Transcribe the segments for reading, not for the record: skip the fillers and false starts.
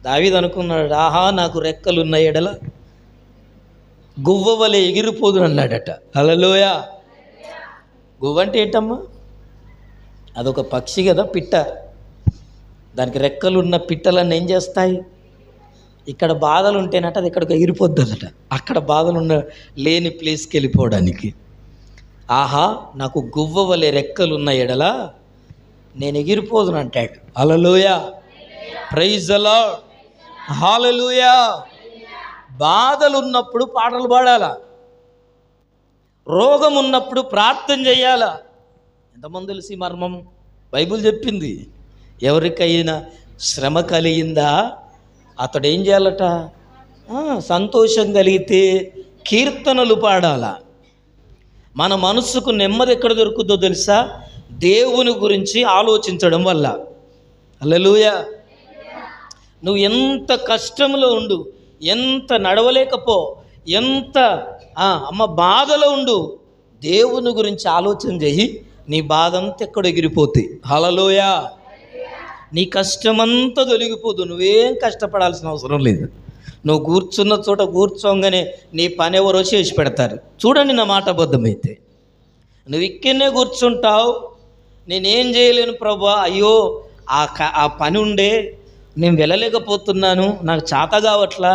దావీదు అనుకున్నాడు, ఆహా నాకు రెక్కలున్న ఎడల గువ్వ వలె ఎగిరిపోదు అన్నాడట. హల్లెలూయా. గువ్వ అంటే ఏంటమ్మా? అదొక పక్షి కదా, పిట్ట. దానికి రెక్కలున్న పిట్టలన్నీ ఏం చేస్తాయి? ఇక్కడ బాధలు ఉంటేనట అది ఇక్కడికి ఎగిరిపోద్దట, అక్కడ బాధలు ఉన్న లేని ప్లేస్కి వెళ్ళిపోవడానికి. ఆహా నాకు గువ్వ వలె రెక్కలున్న ఎడల నేను ఎగిరిపోదును అంటాడు. Hallelujah. Praise the lord. Hallelujah. బాధలు ఉన్నప్పుడు పాటలు పాడాలా, రోగం ఉన్నప్పుడు ప్రార్థన చేయాలా. ఎంతమంది తెలిసి మర్మం? బైబిల్ చెప్పింది, ఎవరికైనా శ్రమ కలిగిందా అతడు ఏం చేయాలట? సంతోషం కలిగితే కీర్తనలు పాడాలా. మన మనసుకు నెమ్మది ఎక్కడ దొరుకుతుందో తెలుసా? దేవుని గురించి ఆలోచించడం వల్ల. హల్లెలూయా. నువ్వు ఎంత కష్టంలో ఉండు, ఎంత నడవలేకపో, ఎంత బాధలో ఉండు, దేవుని గురించి ఆలోచన చెయ్యి, నీ బాధ అంతా ఎక్కడ ఎగిరిపోతాయి. హల్లెలూయా. నీ కష్టమంతా తొలగిపోదు, నువ్వేం కష్టపడాల్సిన అవసరం లేదు. నువ్వు కూర్చున్న చోట కూర్చోగానే నీ పని ఎవరో చేసి పెడతారు. చూడండి, నా మాట అబద్ధమైతే నువ్వు ఇక్కడనే కూర్చుంటావు, నేనేం చేయలేను ప్రభా, అయ్యో ఆ పని ఉండే నేను వెళ్ళలేకపోతున్నాను, నాకు చేత కావట్లా,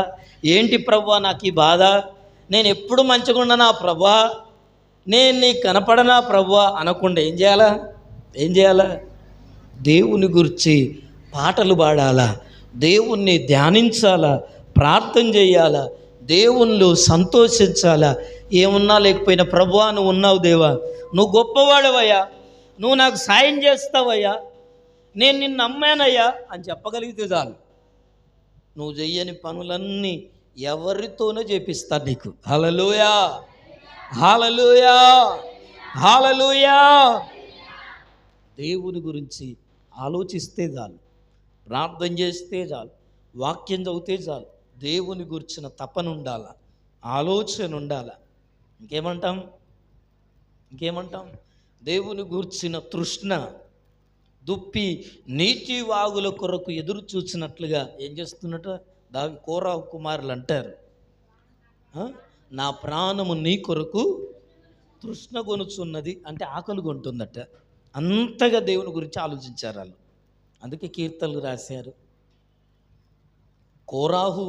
ఏంటి ప్రభా నాకు ఈ బాధ, నేను ఎప్పుడు మంచిగా ఉన్నానా ప్రభా, నేను నీకు కనపడనా ప్రభా అనకుండా ఏం చేయాలా? దేవుని గురించి పాటలు పాడాలా, దేవుణ్ణి ధ్యానించాలా, ప్రార్థన చేయాలా, దేవునిలో సంతోషించాలా. ఏమున్నా లేకపోయినా ప్రభువా నువ్వు ఉన్నావు దేవా, నువ్వు గొప్పవాడవయ్యా, నువ్వు నాకు సాయం చేస్తావయ్యా, నేను నిన్ను నమ్మానయ్యా అని చెప్పగలిగితే చాలు. నువ్వు చెయ్యని పనులన్నీ ఎవరితోనో చేపిస్తాను నీకు. హల్లెలూయా. హల్లెలూయా. హల్లెలూయా. దేవుని గురించి ఆలోచిస్తే చాలు, ప్రార్థన చేస్తే చాలు, వాక్యం చదివితే చాలు, దేవుని గురించిన తపన ఉండాల, ఆలోచన ఉండాల. ఇంకేమంటాం? దేవుని గూర్చిన తృష్ణ, దుప్పి నీటి వాగుల కొరకు ఎదురు చూసినట్లుగా ఏం చేస్తున్నట కోరాహు కుమారులు అంటారు, నా ప్రాణము నీ కొరకు తృష్ణ కొనుచున్నది, అంటే ఆకలి కొంటుందట. అంతగా దేవుని గురించి ఆలోచించారు వాళ్ళు. అందుకే కీర్తనలు రాశారు. కోరాహు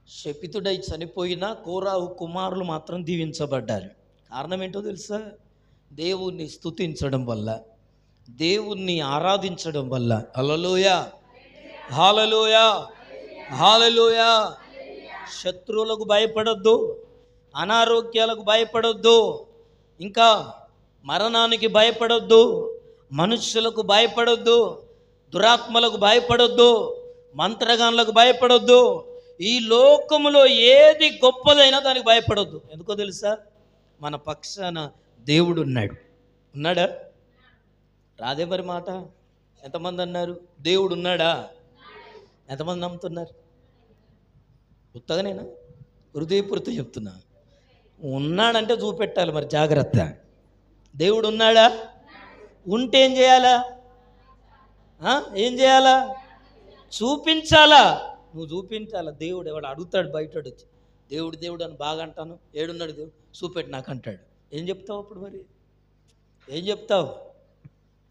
శపితుడై చనిపోయినా కోరాహు కుమారులు మాత్రం దీవించబడ్డారు. కారణం ఏంటో తెలుసా? దేవుణ్ణి స్తుతించడం వల్ల, దేవుణ్ణి ఆరాధించడం వల్ల. హల్లెలూయా. హల్లెలూయా. హల్లెలూయా. శత్రువులకు భయపడొద్దు, అనారోగ్యాలకు భయపడొద్దు, ఇంకా మరణానికి భయపడొద్దు, మనుష్యులకు భయపడొద్దు, దురాత్మలకు భయపడొద్దు, మంత్రగాన్లకు భయపడొద్దు. ఈ లోకములో ఏది గొప్పదైనా దానికి భయపడొద్దు. ఎందుకో తెలుసా? మన పక్షాన దేవుడు ఉన్నాడా? రాదే మరి మాట. ఎంతమంది అన్నారు దేవుడు ఉన్నాడా? ఎంతమంది నమ్ముతున్నారు? ఉత్తగానేనా? హృదయపూర్తి చెప్తున్నా. ఉన్నాడంటే చూపెట్టాలి మరి, జాగ్రత్త. దేవుడు ఉన్నాడా? ఉంటే ఏం చేయాలా? చూపించాలా. నువ్వు చూపించాలా. దేవుడు ఎవడు అడుగుతాడు బయట వచ్చి, దేవుడు అని బాగా అంటాను, ఏడున్నాడు దేవుడు చూపెట్టి నాకు అంటాడు. ఏం చెప్తావు అప్పుడు? మరి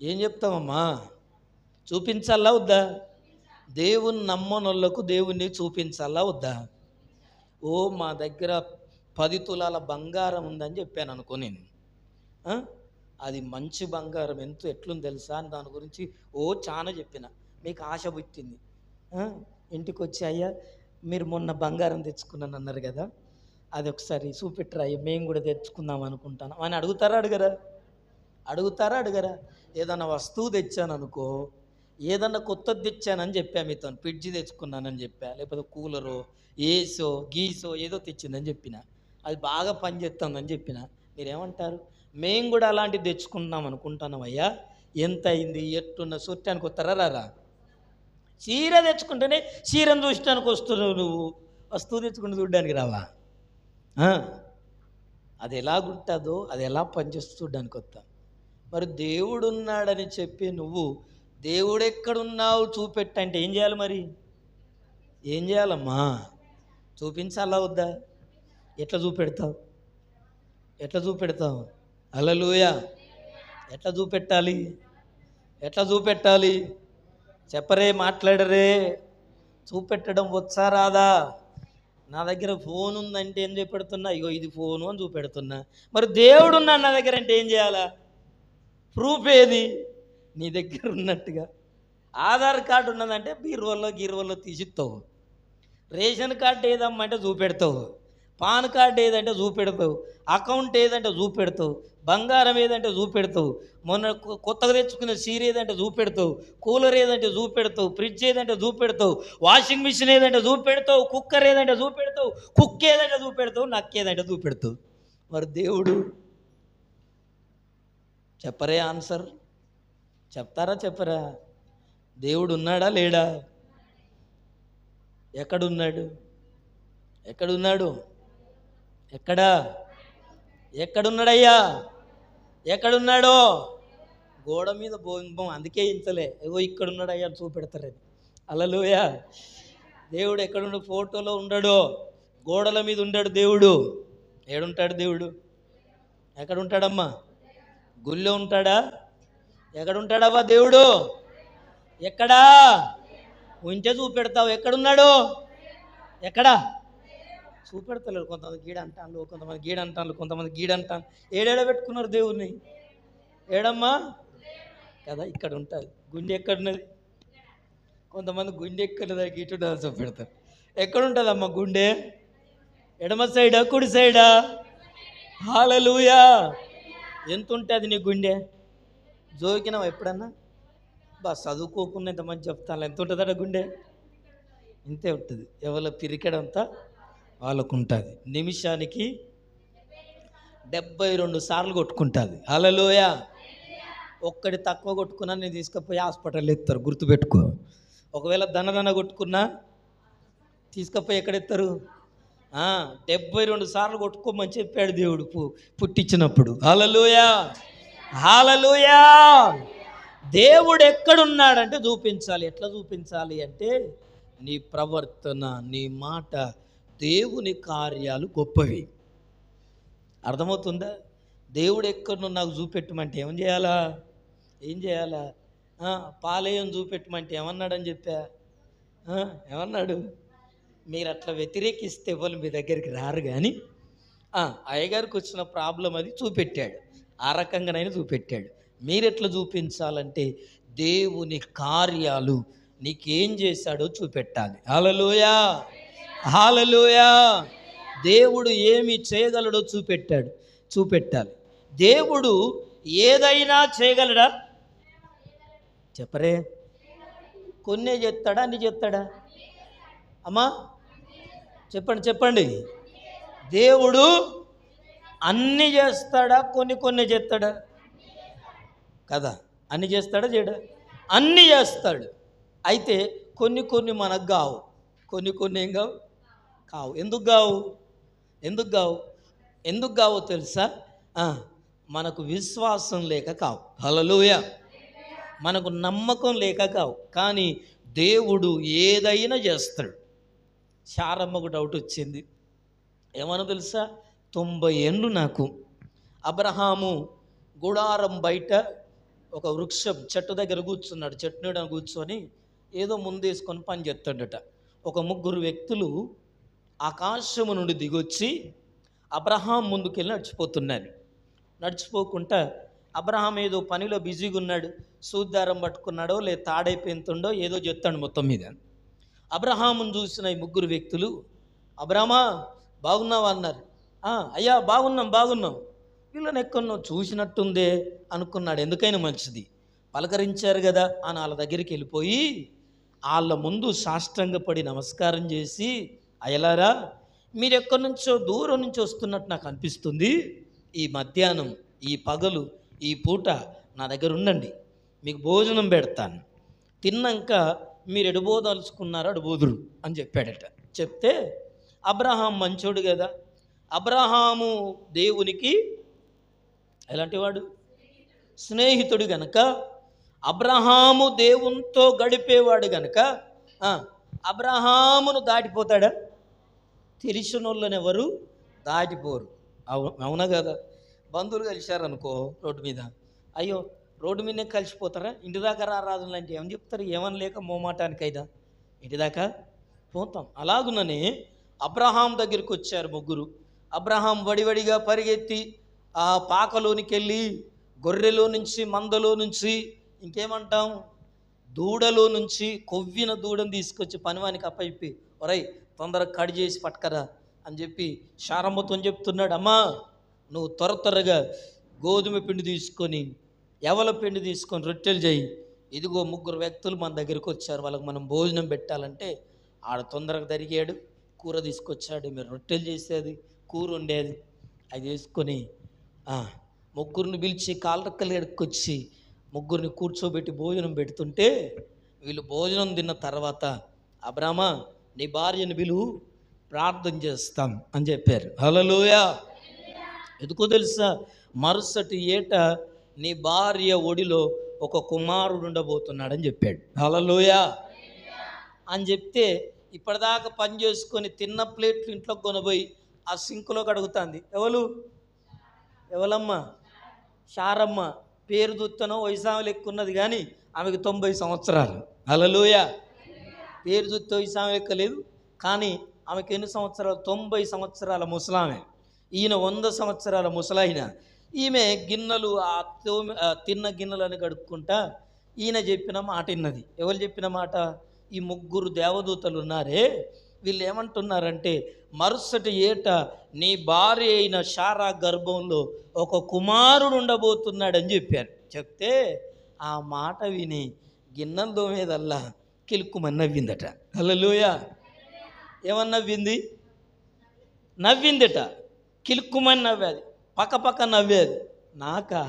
ఏం చెప్తావమ్మా? చూపించాలా వద్దా? దేవుని నమ్మనోళ్ళకు దేవుణ్ణి చూపించాలా వద్దా? మా దగ్గర 10 తులాల బంగారం ఉందని చెప్పాను అనుకో నేను, అది మంచి బంగారం ఎట్లుంది తెలుసా అని దాని గురించి చాలా చెప్పిన, మీకు ఆశ పుట్టింది. ఇంటికి వచ్చి, అయ్యా మీరు మొన్న బంగారం తెచ్చుకున్నాను అన్నారు కదా, అది ఒకసారి చూపెట్టరా అయ్యా, మేము కూడా తెచ్చుకుందాం అనుకుంటాను అని అడుగుతారా? ఏదన్నా వస్తువు తెచ్చాను అనుకో, ఏదన్నా కొత్తది తెచ్చానని చెప్పా, మీతో ఫ్రిడ్జ్ తెచ్చుకున్నానని చెప్పా, లేకపోతే కూలరో ఏసో గీసో ఏదో తెచ్చిందని చెప్పిన, అది బాగా పనిచేస్తుందని చెప్పిన, మీరేమంటారు? మేము కూడా అలాంటివి తెచ్చుకుందాం అనుకుంటున్నాం అయ్యా, ఎంత అయింది ఎట్టున్న చూడటానికి వస్తారా? రారా? చీర తెచ్చుకుంటేనే చీరను చూడటానికి వస్తున్నావు, నువ్వు వస్తువు తెచ్చుకుంటూ చూడడానికి రావా? అది ఎలాగుంటుందో, అది ఎలా పనిచేస్తూ చూడడానికి వస్తా. మరి దేవుడు ఉన్నాడని చెప్పి నువ్వు దేవుడు ఎక్కడున్నావు చూపెట్టంటే ఏం చేయాలి మరి? ఏం చేయాలమ్మా? చూపించాలా వద్దా? ఎట్లా చూపెడతావు? ఎట్లా చూపెడతావు? హల్లెలూయా. ఎట్లా చూపెట్టాలి? ఎట్లా చూపెట్టాలి? చెప్పరే, మాట్లాడరే. చూపెట్టడం వచ్చా రాదా? నా దగ్గర ఫోన్ ఉందంటే ఏం చూపెడుతున్నా? ఇగో ఇది ఫోను అని చూపెడుతున్నా. మరి దేవుడు ఉన్నాడు నా దగ్గర అంటే ఏం చేయాలా? ప్రూఫ్ ఏది? నీ దగ్గర ఉన్నట్టుగా. ఆధార్ కార్డు ఉన్నదంటే బీరువాలో తీసిస్తావు. రేషన్ కార్డు ఏదమ్మంటే చూపెడతావు. పాన్ కార్డు ఏదంటే చూపెడతావు. అకౌంట్ ఏదంటే చూపెడతావు. బంగారం ఏదంటే చూపెడతావు. మొన్న కొత్తగా తెచ్చుకున్న సీర ఏదంటే చూపెడతావు. కూలర్ ఏదంటే చూపెడతావు. ఫ్రిడ్జ్ ఏదంటే చూపెడతావు. వాషింగ్ మిషన్ ఏదంటే చూపెడతావు. కుక్కర్ ఏదంటే చూపెడతావు. కుక్క ఏదంటే చూపెడతావు. నక్కేదంటే చూపెడతావు. మరి దేవుడు చెప్పరే? ఆన్సర్ చెప్తారా చెప్పరా? దేవుడు ఉన్నాడా లేడా? ఎక్కడున్నాడు? ఎక్కడున్నాడు? ఎక్కడున్నాడయ్యా? ఎక్కడున్నాడో? గోడ మీద బొమ్మ, అందుకే ఇంతలే ఏవో ఇక్కడున్నాడయ్యా అని చూపెడతారని. హల్లెలూయా. దేవుడు ఎక్కడున్నాడు? ఫోటోలో ఉండడు, గోడల మీద ఉండడు దేవుడు. ఏడుంటాడు దేవుడు? ఎక్కడుంటాడమ్మా? గుళ్ళో ఉంటాడా? ఎక్కడుంటాడవ్వా దేవుడు? ఎక్కడా? ఉంటే చూపెడతావు. ఎక్కడున్నాడు? ఎక్కడా? చూపెడతలేరు. కొంతమంది గీడంటాను, కొంతమంది గీడంటాను, కొంతమంది గీడంటాను. ఏడేడ పెట్టుకున్నారు దేవుణ్ణి? ఏడమ్మా కదా, ఇక్కడ ఉంటుంది. గుండె ఎక్కడున్నది? కొంతమంది గుండె ఎక్కడున్నదా గీటున్నదా చూపెడతారు. ఎక్కడుంటుందమ్మా గుండె? ఎడమ సైడా కుడి సైడా? హల్లెలూయా. ఎంత ఉంటుంది నీ గుండె? జోకినావా ఎప్పుడన్నా? చదువుకోకుండా ఎంతమంది చెప్తాను. ఎంత ఉంటుందట గుండె? ఇంతే ఉంటుంది. ఎవరి పిరికెడంతా వాళ్ళకు ఉంటుంది. నిమిషానికి 72 సార్లు కొట్టుకుంటుంది. హల్లెలూయా. ఒక్కటి తక్కువ కొట్టుకున్నా నేను తీసుకుపోయి హాస్పిటల్ ఎత్తారు, గుర్తుపెట్టుకో. ఒకవేళ దన కొట్టుకున్నా తీసుకుపోయి ఎక్కడెత్తారు? 72 సార్లు కొట్టుకోమని చెప్పాడు దేవుడు పుట్టించినప్పుడు. హల్లెలూయా. హల్లెలూయా. దేవుడు ఎక్కడున్నాడంటే చూపించాలి. ఎట్లా చూపించాలి అంటే నీ ప్రవర్తన, నీ మాట, దేవుని కార్యాలు గొప్పవి. అర్థమవుతుందా? దేవుడు ఎక్కడున్నా నాకు చూపెట్టమంటే ఏం చేయాలా? పాలేయం చూపెట్టమంటే ఏమన్నాడని చెప్పా? ఏమన్నాడు? మీరు అట్లా వ్యతిరేకిస్తే ఎవరు మీ దగ్గరికి రారు. కానీ అయ్యగారికి వచ్చిన ప్రాబ్లం అది చూపెట్టాడు. ఆ రకంగానైనా చూపెట్టాడు. మీరెట్లా చూపించాలంటే దేవుని కార్యాలు నీకేం చేశాడో చూపెట్టాలి. హల్లెలూయా. హల్లెలూయా. దేవుడు ఏమి చేయగలడో చూపెట్టాలి. దేవుడు ఏదైనా చేయగలడా? చెప్పరే. కొన్నే చేస్తాడా? అన్ని చేస్తాడా? అమ్మా చెప్పండి. దేవుడు అన్ని చేస్తాడా? కొన్ని చేస్తాడా? కదా, అన్ని చేస్తాడా చేయడా? అన్ని చేస్తాడు. అయితే కొన్ని మనకు కావు. కొన్ని ఏం కావు. ఎందుకు కావో తెలుసా? మనకు విశ్వాసం లేక కావు. హల్లెలూయా. మనకు నమ్మకం లేక కావు. కానీ దేవుడు ఏదైనా చేస్తాడు. శారమ్మకు డౌట్ వచ్చింది. ఏమన్నా తెలుసా? 90 ఏళ్ళు నాకు. అబ్రహాము గుడారం బయట ఒక వృక్షం చెట్టు దగ్గర కూర్చున్నాడు. చెట్టు నీడ కూర్చొని ఏదో ముందేసుకొని పని చేస్తాడట. ఒక 3 వ్యక్తులు ఆకాశము నుండి దిగొచ్చి అబ్రహాం ముందుకెళ్ళి నడిచిపోకుండా అబ్రహాం ఏదో పనిలో బిజీగా ఉన్నాడు. సూద్దారం పట్టుకున్నాడో లేదు తాడైపోయిందో ఏదో చెప్తాడు. మొత్తం మీద అబ్రహామును చూసిన ఈ 3 వ్యక్తులు, అబ్రహామా బాగున్నావా అన్నారు. అయ్యా బాగున్నాం. వీళ్ళని ఎక్కడో చూసినట్టుందే అనుకున్నాడు. ఎందుకైనా మంచిది పలకరించారు కదా అని వాళ్ళ దగ్గరికి వెళ్ళిపోయి వాళ్ళ ముందు సాష్టాంగపడి నమస్కారం చేసి, అయ్యలారా మీరు ఎక్కడి నుంచో దూరం నుంచి వస్తున్నట్టు నాకు అనిపిస్తుంది. ఈ మధ్యాహ్నం, ఈ పగలు, ఈ పూట నా దగ్గర ఉండండి, మీకు భోజనం పెడతాను. తిన్నాక మీరు ఎడుబోదలుచుకున్నారో అడుబోదురు అని చెప్పాడట. చెప్తే అబ్రహాం మంచోడు కదా. అబ్రహాము దేవునికి ఎలాంటివాడు? స్నేహితుడు గనక, అబ్రహాము దేవునితో గడిపేవాడు గనక అబ్రహామును దాటిపోతాడా? తెలిసిన వాళ్ళని ఎవరు దాటిపోరు. అవునా కదా? బంధువులు కలిశారనుకో రోడ్డు మీద, అయ్యో రోడ్డు మీదనే కలిసిపోతారా? ఇంటి దాకా రారాదు లాంటి ఏమని చెప్తారు? ఏమని లేక మోమాటానికైనా ఇంటి దాకా పోతాం. అలాగుననే అబ్రహాం దగ్గరికి వచ్చారు ముగ్గురు. అబ్రహాం వడివడిగా పరిగెత్తి ఆ పాకలోనికి వెళ్ళి గొర్రెలో నుంచి, మందలో నుంచి, ఇంకేమంటాం, దూడలో నుంచి కొవ్విన దూడను తీసుకొచ్చి పనివానికి అప్పచెప్పి, ఒరై తొందరగా కట్ చేసి పట్టుకరా అని చెప్పి శారమ్మతో చెప్తున్నాడు. అమ్మా నువ్వు త్వరగా గోధుమ పిండి తీసుకొని, ఎవల పిండి తీసుకొని రొట్టెలు చేయి. ఇదిగో ముగ్గురు వ్యక్తులు మన దగ్గరికి వచ్చారు, వాళ్ళకి మనం భోజనం పెట్టాలంటే ఆడ తొందరగా తరిగాడు, కూర తీసుకొచ్చాడు. మీరు రొట్టెలు చేసేది, కూర ఉండేది, అది వేసుకొని ముగ్గురిని పిలిచి కాళ్ళరెక్కలు ఎడుక్కొచ్చి ముగ్గురిని కూర్చోబెట్టి భోజనం పెడుతుంటే, వీళ్ళు భోజనం తిన్న తర్వాత అబ్రామా నీ భార్యను పిలువు, ప్రార్థన చేస్తాం అని చెప్పారు. హల్లెలూయా. ఎందుకో తెలుసా? మరుసటి ఏట నీ భార్య ఒడిలో ఒక కుమారుడు ఉండబోతున్నాడని చెప్పాడు. హల్లెలూయా అని చెప్తే, ఇప్పటిదాకా పని చేసుకొని తిన్న ప్లేట్లు ఇంట్లో కొనబోయి ఆ సింకులో కడుగుతుంది. ఎవలమ్మ? శారమ్మ. పేరు దుత్తనో వయసామె లెక్కున్నది కానీ ఆమెకు 90 సంవత్సరాలు. హల్లెలూయా. పేరు దుత్త వయసామె లెక్క లేదు కానీ ఆమెకు ఎన్ని సంవత్సరాలు? 90 సంవత్సరాల ముసలామె. ఈయన 100 సంవత్సరాల ముసలాయన. ఈమె గిన్నెలు తిన్న గిన్నెలను కడుక్కుంటా ఈయన చెప్పిన మాట విన్నది. ఎవరు చెప్పిన మాట? ఈ ముగ్గురు దేవదూతలు ఉన్నారే, వీళ్ళు ఏమంటున్నారంటే, మరుసటి ఏట నీ భార్య అయిన శారా గర్భంలో ఒక కుమారుడు ఉండబోతున్నాడని చెప్పారు. చెప్తే ఆ మాట విని గిన్నెల దోమేదల్లా కిలుక్కుమని నవ్విందట. హల్లెలూయా. ఏమన్నా నవ్విందట. కిలుక్కుమని నవ్వేది, పక్క నవ్వేది. నాకా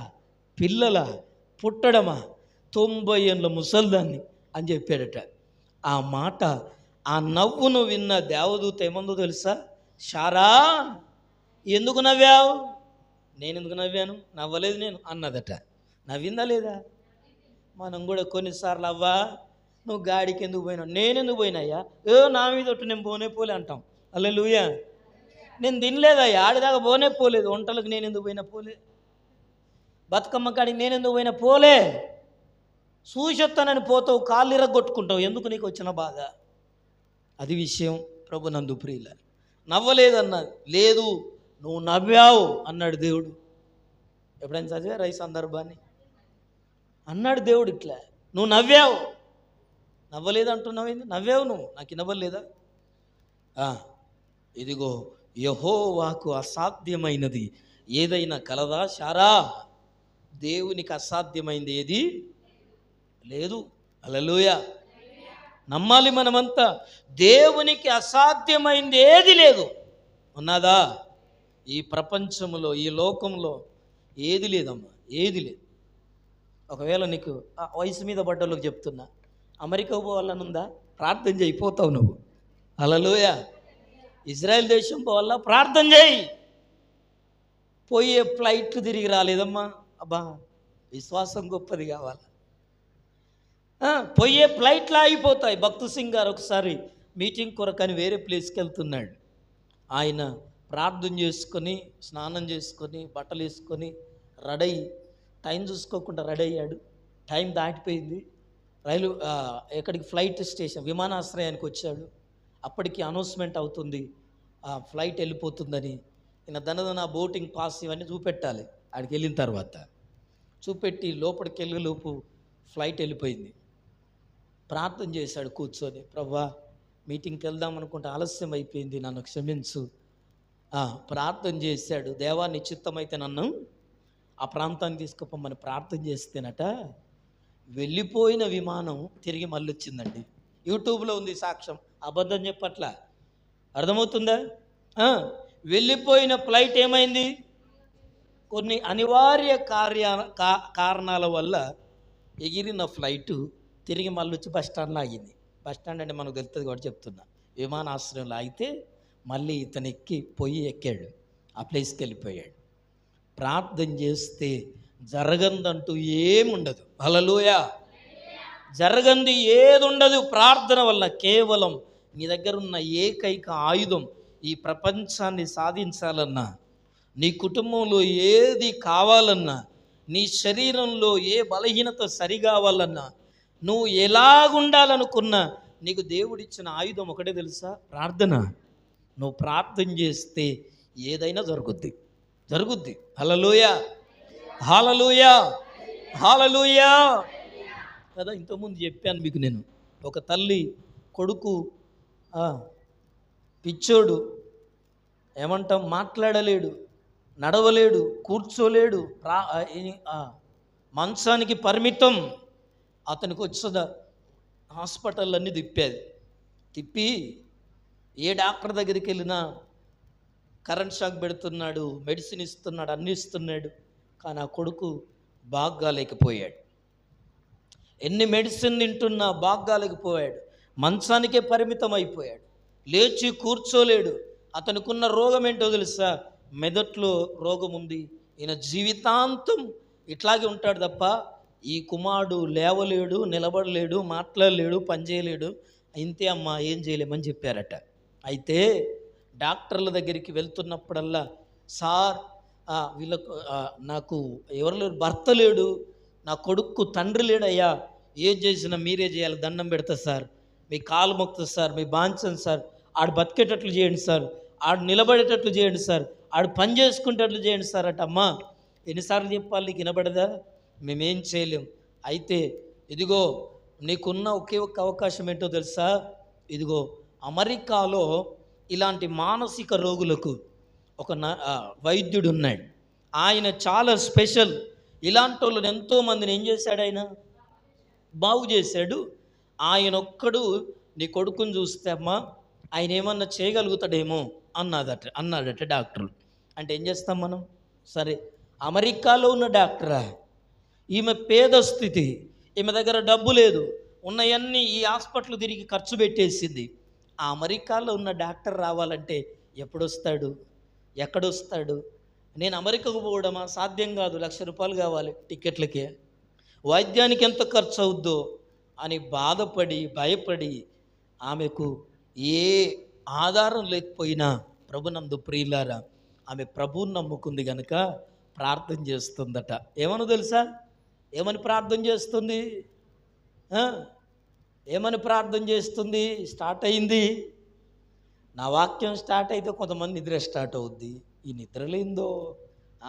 పిల్లల పుట్టడమా? 90 ఏళ్ళ ముసల్దాన్ని అని చెప్పాడట. ఆ మాట, ఆ నవ్వును విన్న దేవదూత ఏమందో తెలుసా? శారా ఎందుకు నవ్వావు? నేను ఎందుకు నవ్వాను? నవ్వలేదు నేను అన్నదట. నవ్విందా లేదా? మనం కూడా కొన్నిసార్లు అవ్వా నువ్వు గాడికి ఎందుకు పోయినావు, నేను ఎందుకు పోయినాయ్యా, నా మీద ఒట్టు నేను పోలే అంటాం. హల్లెలూయా. నేను తినలేదయ్యా, ఆడిదాకా పోలేదు. వంటలకు నేను ఎందుకు పోలే. బతుకమ్మ కాడికి నేను ఎందుకు పోలే. చూసొత్తానని పోతావు, కాళ్ళు ఇరగొట్టుకుంటావు. ఎందుకు నీకు వచ్చిన బాధ? అది విషయం. ప్రభు నందు ప్రియుల, నవ్వలేదన్నది లేదు, నువ్వు నవ్వావు అన్నాడు దేవుడు. ఎప్పుడైనా చదివారా ఈ సందర్భాన్ని? అన్నాడు దేవుడు ఇట్లా, నువ్వు నవ్వావు. నవ్వలేదు అంటున్నావేంది? నవ్వావు నువ్వు, నాకు నవ్వలేదా? ఇదిగో యెహోవాకు అసాధ్యమైనది ఏదైనా కలదా శారా? దేవునికి అసాధ్యమైంది ఏది లేదు. హల్లెలూయా. నమ్మాలి మనమంతా. దేవునికి అసాధ్యమైంది ఏది లేదు. ఉన్నదా? ఈ ప్రపంచంలో, ఈ లోకంలో ఏది లేదమ్మా, ఏది లేదు. ఒకవేళ నీకు వయసు మీద పడ్డోళ్ళకి చెప్తున్నా, అమెరికా పోవాలనుందా? ప్రార్థన చేయిపోతావు నువ్వు. హల్లెలూయా. ఇజ్రాయెల్ దేశం పోవాలా? ప్రార్థన చేయి. పోయే ఫ్లైట్ తిరిగి రాలేదమ్మా, అబ్బా విశ్వాసం గొప్పది కావాలి. పోయే ఫ్లైట్లు ఆగిపోతాయి. భక్తు సింగ్ గారు ఒకసారి మీటింగ్ కొరకని వేరే ప్లేస్కి వెళ్తున్నాడు. ఆయన ప్రార్థన చేసుకొని, స్నానం చేసుకొని, బట్టలు వేసుకొని రెడీ, టైం చూసుకోకుండా రెడీ అయ్యాడు. టైం దాటిపోయింది. ఎక్కడికి ఫ్లైట్ స్టేషన్, విమానాశ్రయానికి వచ్చాడు. అప్పటికి అనౌన్స్మెంట్ అవుతుంది, ఫ్లైట్ వెళ్ళిపోతుందని. ఈయన దనదన బోటింగ్ పాస్ ఇవన్నీ చూపెట్టాలి. ఆడికి వెళ్ళిన తర్వాత చూపెట్టి లోపలికి వెళ్ళేలోపు ఫ్లైట్ వెళ్ళిపోయింది. ప్రార్థన చేశాడు కూర్చొని, ప్రభువా మీటింగ్కి వెళ్దాం అనుకుంటే ఆలస్యం అయిపోయింది, నన్ను క్షమించు. ప్రార్థన చేశాడు. దేవా నీ చిత్తమైతే నన్ను ఆ ప్రాంతాన్ని తీసుకుపోమని ప్రార్థన చేస్తేనట, వెళ్ళిపోయిన విమానం తిరిగి మళ్ళీ వచ్చిందండి. యూట్యూబ్లో ఉంది సాక్ష్యం, అబద్ధం చెప్పట్లా. అర్థమవుతుందా? వెళ్ళిపోయిన ఫ్లైట్ ఏమైంది? కొన్ని అనివార్య కారణాల వల్ల ఎగిరిన ఫ్లైటు తిరిగి మళ్ళీ వచ్చి బస్టాండ్లో ఆగింది. బస్టాండ్ అంటే మనకు తెలుస్తుంది కూడా చెప్తున్నా. విమానాశ్రయంలో ఆగితే మళ్ళీ ఇతను ఎక్కాడు, ఆ ప్లేస్కి వెళ్ళిపోయాడు. ప్రార్థన చేస్తే జరగందంటూ ఏముండదు. హల్లెలూయా. జరగంది ఏది ఉండదు ప్రార్థన వల్ల. కేవలం నీ దగ్గర ఉన్న ఏకైక ఆయుధం, ఈ ప్రపంచాన్ని సాధించాలన్నా, నీ కుటుంబంలో ఏది కావాలన్నా, నీ శరీరంలో ఏ బలహీనత సరికావాలన్నా, నువ్వు ఎలాగుండాలనుకున్నా, నీకు దేవుడిచ్చిన ఆయుధం ఒకటే తెలుసా? ప్రార్థన. నువ్వు ప్రార్థన చేస్తే ఏదైనా జరుగుద్ది. హల్లెలూయా, హల్లెలూయా, హల్లెలూయా కదా. ఇంతకుముందు చెప్పాను మీకు నేను. ఒక తల్లి కొడుకు పిచ్చోడు, ఏమంటాం, మాట్లాడలేడు, నడవలేడు, కూర్చోలేడు, మంచానికి పరిమితం. అతనికి వచ్చేదా హాస్పిటల్ తిప్పి ఏ డాక్టర్ దగ్గరికి వెళ్ళినా కరెంట్ షాక్ పెడుతున్నాడు, మెడిసిన్ ఇస్తున్నాడు, అన్నీ ఇస్తున్నాడు. కానీ ఆ కొడుకు బాగాలేకపోయాడు. ఎన్ని మెడిసిన్ తింటున్నా బాగాలేకపోయాడు. మంచానికే పరిమితం అయిపోయాడు. లేచి కూర్చోలేడు. అతనుకున్న రోగం ఏంటో తెలుసా? మెదట్లో రోగం ఉంది. ఈయన జీవితాంతం ఇట్లాగే ఉంటాడు తప్ప ఈ కుమారుడు లేవలేడు, నిలబడలేడు, మాట్లాడలేడు, పనిచేయలేడు. ఇంతే అమ్మా, ఏం చేయలేమని చెప్పారట. అయితే డాక్టర్ల దగ్గరికి వెళ్తున్నప్పుడల్లా, సార్ వీళ్ళకు నాకు ఎవరు లేరు, భర్త లేడు, నా కొడుకు తండ్రి లేడయ్యా, ఏం చేసినా మీరే చేయాలి, దండం పెడతా సార్, మీ కాలు మొక్కుతా సార్, మీ బాంచను సార్, ఆడు బతికేటట్లు చేయండి సార్, ఆడు నిలబడేటట్లు చేయండి సార్, ఆడు పని చేసుకునేటట్లు చేయండి సార్ అట. అమ్మా, ఎన్నిసార్లు చెప్పాలి, నీకు వినబడదా? మేమేం చేయలేం. అయితే ఇదిగో నీకున్న ఒకే ఒక్క అవకాశం ఏంటో తెలుసా? ఇదిగో అమెరికాలో ఇలాంటి మానసిక రోగులకు ఒక వైద్యుడు ఉన్నాడు. ఆయన చాలా స్పెషల్. ఇలాంటి వాళ్ళని ఎంతోమందిని ఏం చేశాడు? ఆయన బాగు చేశాడు. ఆయన ఒక్కడు నీ కొడుకుని చూస్తే అమ్మా, ఆయన ఏమన్నా చేయగలుగుతాడేమో అన్నాడట డాక్టర్లు. అంటే ఏం చేస్తాం మనం? సరే, అమెరికాలో ఉన్న డాక్టరా, ఈమె పేద స్థితి, ఈమె దగ్గర డబ్బు లేదు, ఉన్నవన్నీ ఈ హాస్పిటల్ తిరిగి ఖర్చు పెట్టేసింది. ఆ అమెరికాలో ఉన్న డాక్టర్ రావాలంటే ఎప్పుడొస్తాడు, ఎక్కడొస్తాడు? నేను అమెరికాకు పోవడమా? సాధ్యం కాదు, ₹1,00,000 కావాలి టికెట్లకే, వైద్యానికి ఎంత ఖర్చు అవుద్దో అని బాధపడి భయపడి ఆమెకు ఏ ఆధారం లేకపోయినా, ప్రభునందు ప్రియులారా, ఆమె ప్రభువుని నమ్ముకుంది కనుక ప్రార్థన చేస్తుందట. ఏమని తెలుసా? ఏమని ప్రార్థన చేస్తుంది? ఏమని ప్రార్థన చేస్తుంది? స్టార్ట్ అయింది. నా వాక్యం స్టార్ట్ అయితే కొంతమంది నిద్ర స్టార్ట్ అవుద్ది. ఈ నిద్రలేందో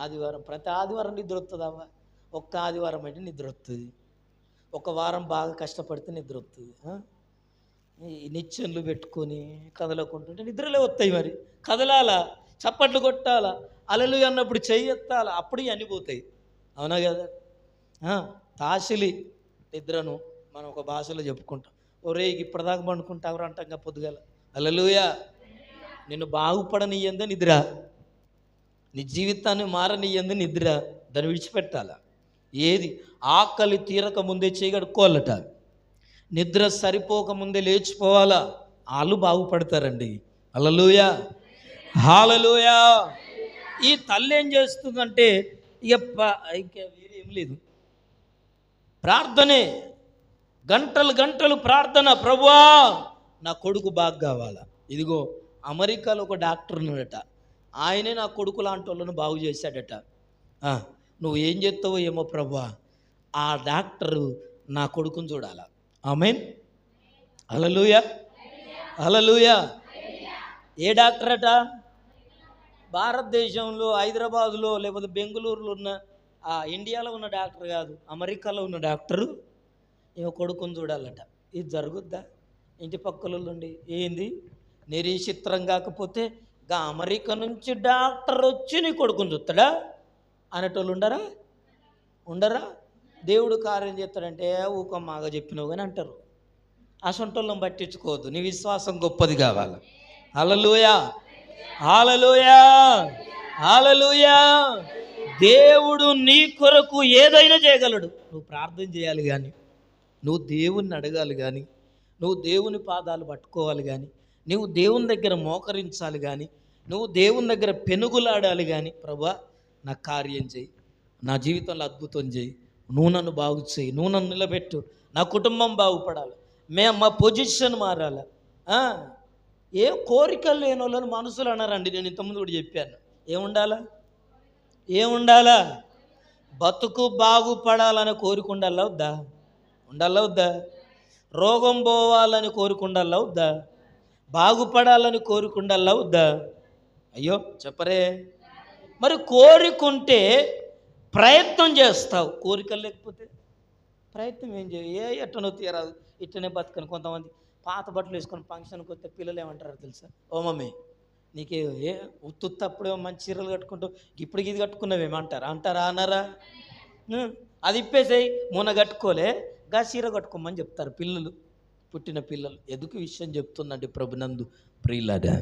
ఆదివారం, ప్రతి ఆదివారం నిద్ర వస్తుందావా? ఒక్క ఆదివారం అంటే నిద్ర వస్తుంది, ఒక వారం బాగా కష్టపడితే నిద్ర వస్తుంది. ఈ నిచ్చెనలు పెట్టుకొని కదలకుంటుంటే నిద్రలే వస్తాయి. మరి కదలాలా, చప్పట్లు కొట్టాలా, అలలు అన్నప్పుడు చెయ్యెత్తాలా, అప్పుడు అన్నీ పోతాయి. అవునా కదా? తాసిలి నిద్రను మనం ఒక భాషలో చెప్పుకుంటాం. ఒరే ఇప్పటిదాకా పండుకుంటావరా అంటాం పొద్దుగాల. హల్లెలూయా. నిన్ను బాగుపడనియ్యందే నిద్ర, నీ జీవితాన్ని మారనియ్యందే నిద్ర. దాన్ని విడిచిపెట్టాలా. ఏది ఆకలి తీరక ముందే చేయగడుకోవాలట, నిద్ర సరిపోక ముందే లేచిపోవాలా. వాళ్ళు బాగుపడతారండి. హల్లెలూయా, హల్లెలూయా. ఈ తల్లి ఏం చేస్తుందంటే ఇంకా వేరే ఏం లేదు, ప్రార్థనే. గంటలు గంటలు ప్రార్థన. ప్రభువా నా కొడుకు బాగా కావాలా. ఇదిగో అమెరికాలో ఒక డాక్టర్ ఉన్నాడట, ఆయనే నా కొడుకు లాంటి వాళ్ళను బాగు చేశాడట. నువ్వు ఏం చేస్తావో ఏమో ప్రభువా, ఆ డాక్టరు నా కొడుకుని చూడాలా. ఆమేన్, హల్లెలూయా, హల్లెలూయా. ఏ డాక్టర్ అట? భారతదేశంలో హైదరాబాదులో లేకపోతే బెంగళూరులో ఉన్న, ఇండియాలో ఉన్న డాక్టర్ కాదు, అమెరికాలో ఉన్న డాక్టరు ఏమో కొడుకుని చూడాలట. ఇది జరుగుద్దా? ఇంటి పక్కల నుండి ఏంది నిరీచిత్రం కాకపోతే అమెరికా నుంచి డాక్టర్ వచ్చి నీ కొడుకుని చూస్తాడా అనేటోళ్ళు ఉండరా? దేవుడు కార్యం చేస్తాడంటే ఊకమ్మాగా చెప్పినావు కానీ అంటారు. అసంటోళ్ళని పట్టించుకోవద్దు, నీ విశ్వాసం గొప్పది కావాలి. హల్లెలూయా, హల్లెలూయా, హల్లెలూయా. దేవుడు నీ కొరకు ఏదైనా చేయగలడు. నువ్వు ప్రార్థన చేయాలి కానీ, నువ్వు దేవుణ్ణి అడగాలి కానీ, నువ్వు దేవుని పాదాలు పట్టుకోవాలి కానీ, నువ్వు దేవుని దగ్గర మోకరించాలి కానీ, నువ్వు దేవుని దగ్గర పెనుగులాడాలి కానీ, ప్రభువా నా కార్యం చేయి, నా జీవితంలో అద్భుతం చేయి, నువ్వు నన్ను బాగు చేయి, నువ్వు నన్ను నిలబెట్టు, నా కుటుంబం బాగుపడాలి, మా పొజిషన్ మారాలి. ఏ కోరికలు లేని వాళ్ళని మనసులు అన్నారండి. నేను ఇంతకుముందు కూడా చెప్పాను. ఏముండాలా? బతుకు బాగుపడాలని కోరిక ఉండాలా వద్దా? రోగం పోవాలని కోరిక ఉండాలా వద్దా? బాగుపడాలని కోరిక ఉండాలా వద్దా? అయ్యో చెప్పరే. మరి కోరికుంటే ప్రయత్నం చేస్తావు, కోరికలు లేకపోతే ప్రయత్నం ఏం చేయ. ఎట్టనో తీరాదు, ఇట్టనే బతకని. కొంతమంది పాత బట్టలు వేసుకొని ఫంక్షన్కి వస్తే పిల్లలు ఏమంటారు తెలుసా? ఓ మమ్మీ నీకే ఉత్తుత్తప్పుడేమో మంచి చీరలు కట్టుకుంటావు, ఇప్పటికి ఇది కట్టుకున్నావేమంటారా? అన్నారా? అది ఇప్పేసేయి, మొన్న కట్టుకోలే గా చీర కట్టుకోమని చెప్తారు పుట్టిన పిల్లలు. ఎందుకు విషయం చెప్తుందండి ప్రభునందు ప్రియులారా?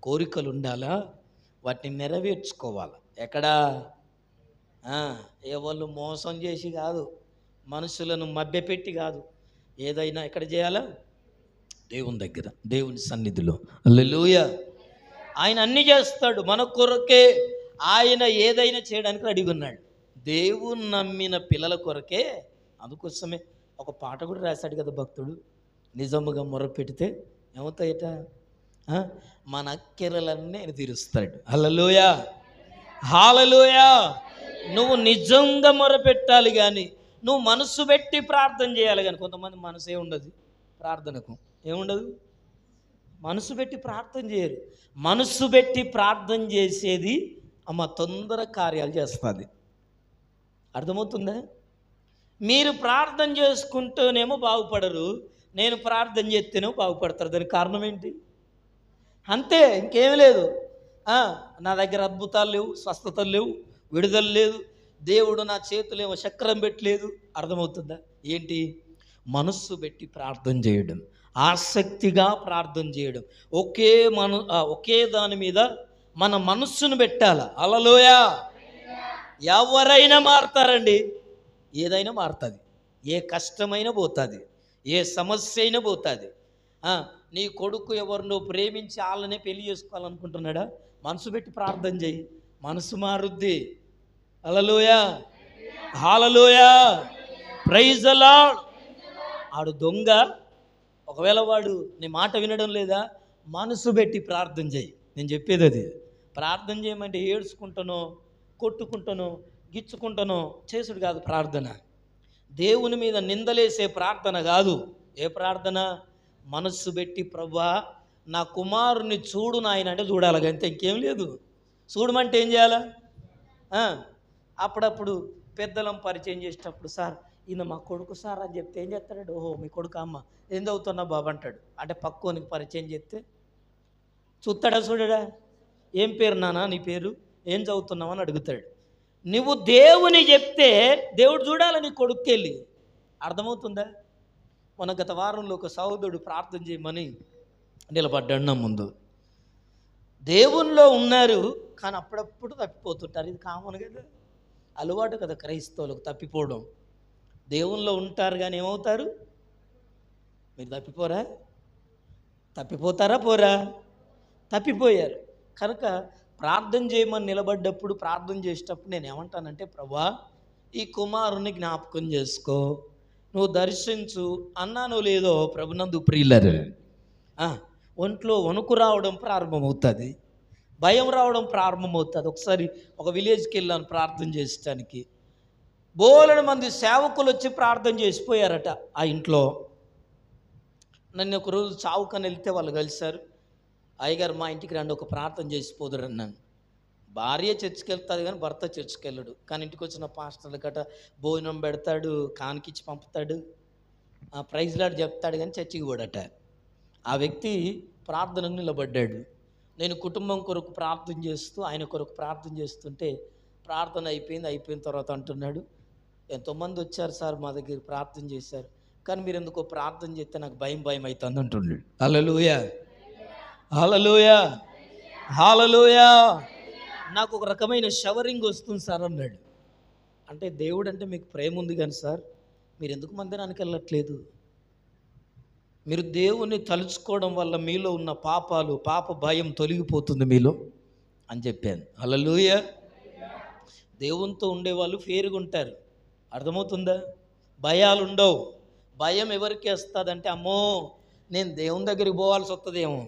కోరికలు ఉండాలా, వాటిని నెరవేర్చుకోవాలి. ఎక్కడా ఎవళ్ళు మోసం చేసి కాదు, మనుషులను మభ్యపెట్టి కాదు, ఏదైనా ఎక్కడ చేయాలా? దేవుని దగ్గర, దేవుని సన్నిధిలో. హల్లెలూయా. ఆయన అన్ని చేస్తాడు మన కొరకే. ఆయన ఏదైనా చేయడానికి రెడీగా ఉన్నాడు. దేవుని నమ్మిన పిల్లల కొరకే. అందుకోసమే ఒక పాట కూడా రాశాడు కదా భక్తుడు, నిజముగా మొరపెడితే ఏమవుతాయట? మన అక్కెరలన్నీ ఆయన తీరుస్తాడు. హల్లెలూయా, హల్లెలూయా. నువ్వు నిజంగా మొరపెట్టాలి కానీ, నువ్వు మనసు పెట్టి ప్రార్థన చేయాలి కానీ. కొంతమంది మనసు ఏముండదు ప్రార్థనకు, మనసు పెట్టి ప్రార్థన చేయరు. మనసు పెట్టి ప్రార్థన చేసేది తొందర కార్యాలు చేస్తుంది. అర్థమవుతుందా? మీరు ప్రార్థన చేసుకుంటూనేమో బాగుపడరు, నేను ప్రార్థన చేస్తేనేమో బాగుపడతారు. దానికి కారణం ఏంటి? అంతే, ఇంకేం లేదు. నా దగ్గర అద్భుతాలు లేవు, స్వస్థతలు లేవు, విడుదల లేదు, దేవుడు నా చేతులేమో చక్రం పెట్టలేదు. అర్థమవుతుందా? ఏంటి? మనస్సు పెట్టి ప్రార్థన చేయడం, ఆసక్తిగా ప్రార్థన చేయడం, ఒకే దాని మీద మన మనస్సును పెట్టాల. హల్లెలూయా. ఎవరైనా మారుతారండి, ఏదైనా మారుతుంది, ఏ కష్టమైనా పోతుంది, ఏ సమస్య అయినా పోతుంది. నీ కొడుకు ఎవరినో ప్రేమించి వాళ్ళనే పెళ్లి చేసుకోవాలనుకుంటున్నాడా? మనసు పెట్టి ప్రార్థన చేయి, మనసు మారుద్ది. హల్లెలూయా, హల్లెలూయా, ప్రైజ్ ది లార్డ్. ఆడు దొంగ, ఒకవేళ వాడు నీ మాట వినడం లేదా, మనసు పెట్టి ప్రార్థన చేయి. నేను చెప్పేది అది. ప్రార్థన చేయమంటే ఏడ్చుకుంటానో, కొట్టుకుంటానో, గిచ్చుకుంటానో చేసుడు కాదు ప్రార్థన. దేవుని మీద నిందలేసే ప్రార్థన కాదు. ఏ ప్రార్థన? మనస్సు పెట్టి, ప్రభువా నా కుమారుని చూడు నాయన అంటే చూడాలి, అంతే, ఇంకేం లేదు. చూడమంటే ఏం చేయాలా? అప్పుడప్పుడు పెద్దలం పరిచయం చేసేటప్పుడు, సార్ ఈయన మా కొడుకు సార్ అని చెప్తే ఏం చేస్తాడు? ఓహో మీ కొడుకు, అమ్మ ఏం చదువుతున్నా బాబు అంటాడు. అంటే పక్కోనికి పరిచయం చేస్తే చూస్తాడా చూడడా? ఏం పేరు నాన్న నీ పేరు, ఏం చదువుతున్నావు అని అడుగుతాడు. నువ్వు దేవుని చెప్తే దేవుడు చూడాలి నీ కొడుకు వెళ్ళి. అర్థమవుతుందా? మన గత వారంలో ఒక సహోదరుడు ప్రార్థన చేయమని నిలబడ్డాడు నా ముందు. దేవునిలో ఉన్నారు కానీ అప్పుడప్పుడు తప్పిపోతుంటారు. ఇది కామన్ కదా, అలవాటు కదా క్రైస్తవులకు తప్పిపోవడం. దేవునిలో ఉంటారు కానీ ఏమవుతారు? మీరు తప్పిపోతారా? పోరా? తప్పిపోయారు. కనుక ప్రార్థన చేయమని నిలబడ్డప్పుడు, ప్రార్థన చేసేటప్పుడు నేను ఏమంటానంటే, ప్రభువా ఈ కుమారుని జ్ఞాపకం చేసుకో, నువ్వు దర్శించు అన్నాను లేదో ప్రభునందు ప్రియులారా, ఒంట్లో వణుకు రావడం ప్రారంభమవుతుంది, భయం రావడం ప్రారంభమవుతుంది. ఒకసారి ఒక విలేజ్కి వెళ్ళాను ప్రార్థన చేసడానికి. బోలెడు మంది సేవకులు వచ్చి ప్రార్థన చేసిపోయారట ఆ ఇంట్లో. నన్ను ఒకరోజు చావుకని వెళ్తే వాళ్ళు కలిశారు. అయ్యగారు మా ఇంటికి రండి, ఒక ప్రార్థన చేసిపోదురు అన్నాను. భార్య చర్చికి వెళ్తుంది కానీ భర్త చర్చికి వెళ్ళడు. కానీ ఇంటికి వచ్చిన పాస్టర్లు గట భోజనం పెడతాడు, కానికిచ్చి పంపుతాడు, ప్రైజ్ లాడ్ చెప్తాడు కానీ చర్చికి పోడట. ఆ వ్యక్తి ప్రార్థనకు నిలబడ్డాడు. నేను కుటుంబం కొరకు ప్రార్థన చేస్తూ, ఆయన కొరకు ప్రార్థన చేస్తుంటే ప్రార్థన అయిపోయిన తర్వాత అంటున్నాడు, ఎంతోమంది వచ్చారు సార్ మా దగ్గర ప్రార్థన చేశారు, కానీ మీరు ఎందుకో ప్రార్థన చేస్తే నాకు భయం అవుతుంది అంటున్నాడు. హల్లెలూయా, హల్లెలూయా, హల్లెలూయా. నాకు ఒక రకమైన షవరింగ్ వస్తుంది సార్ అన్నాడు. అంటే దేవుడు అంటే మీకు ప్రేమ ఉంది కానీ సార్ మీరు ఎందుకు మందిరానికి వెళ్ళట్లేదు? మీరు దేవుణ్ణి తలుచుకోవడం వల్ల మీలో ఉన్న పాప భయం తొలగిపోతుంది మీలో అని చెప్పాను. హల్లెలూయా. దేవునితో ఉండేవాళ్ళు ఫేరుగా ఉంటారు. అర్థమవుతుందా? భయాలు ఉండవు, భయం ఎవరికి వస్తుందంటే, అమ్మో నేను దేవుని దగ్గరికి పోవాల్సి వస్తుందేమో,